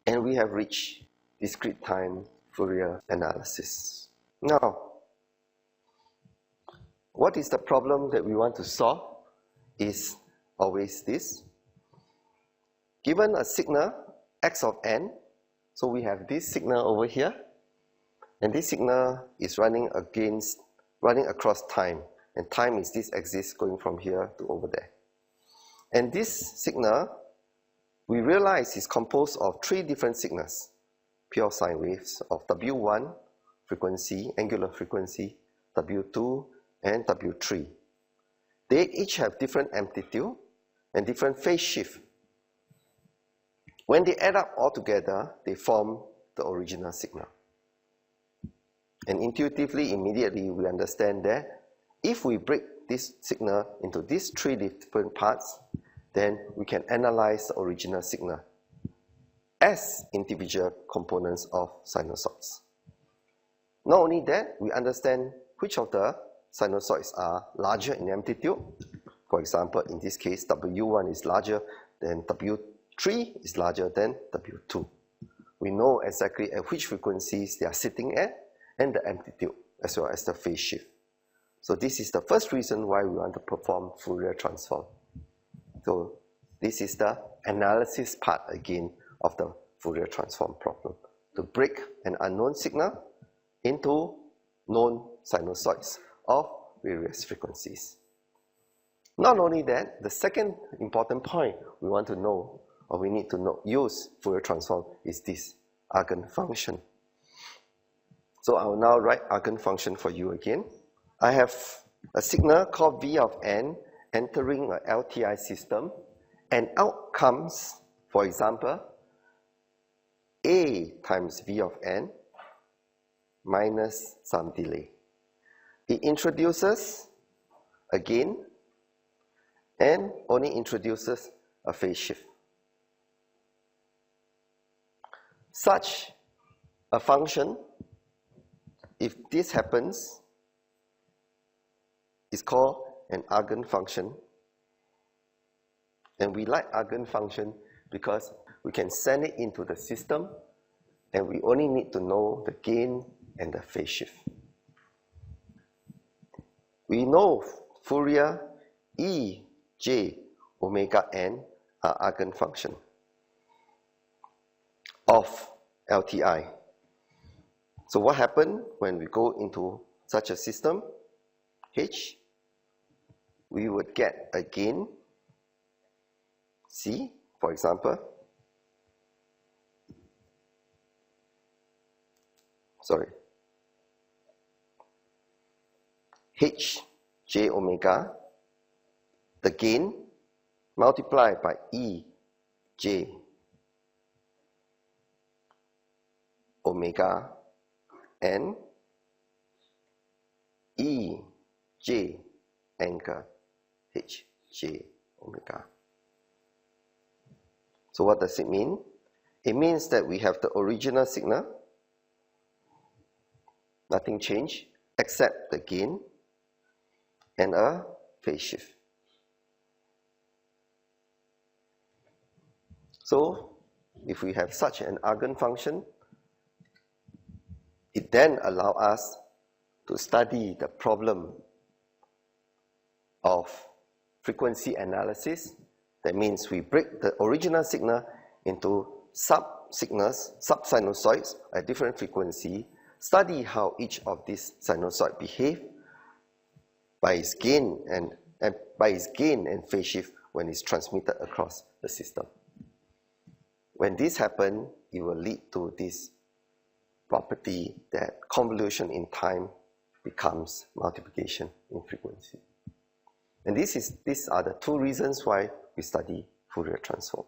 And we have reached discrete time Fourier analysis. Now, what is the problem that we want to solve is always this. Given a signal x of n, so we have this signal over here, and this signal is running across time, and time is this axis going from here to over there. And this signal, we realize, is composed of three different signals, pure sine waves of W1 frequency, angular frequency, W2, and W3. They each have different amplitude and different phase shift. When they add up all together, they form the original signal. And intuitively, immediately, we understand that if we break this signal into these three different parts, then we can analyze the original signal as individual components of sinusoids. Not only that, we understand which of the sinusoids are larger in amplitude. For example, in this case, W1 is larger than W3 is larger than W2. We know exactly at which frequencies they are sitting at and the amplitude as well as the phase shift. So this is the first reason why we want to perform Fourier transform. So this is the analysis part again of the Fourier transform problem, to break an unknown signal into known sinusoids of various frequencies. Not only that, the second important point we want to know, or we need to use Fourier transform, is this eigenfunction. So I will now write eigenfunction for you again. I have a signal called V of n entering a LTI system, and out comes, for example, A times V of n minus some delay. It introduces a gain and only introduces a phase shift. Such a function, if this happens, is called an eigenfunction. And we like eigenfunction because we can send it into the system and we only need to know the gain and the phase shift. We know Fourier E, J, omega n are eigenfunction of LTI. So what happens when we go into such a system, H, we would get a gain, C, for example, H, J omega, the gain, multiplied by E, J omega n, E, J anchor, H, J omega. So what does it mean? It means that we have the original signal, nothing changed except the gain and a phase shift. So if we have such an eigenfunction, it then allows us to study the problem of frequency analysis. That means we break the original signal into sub-signals, sub-sinusoids at different frequency, study how each of these sinusoids behave by its gain and phase shift when it's transmitted across the system. When this happens, it will lead to this property that convolution in time becomes multiplication in frequency. And these are the two reasons why we study Fourier transform.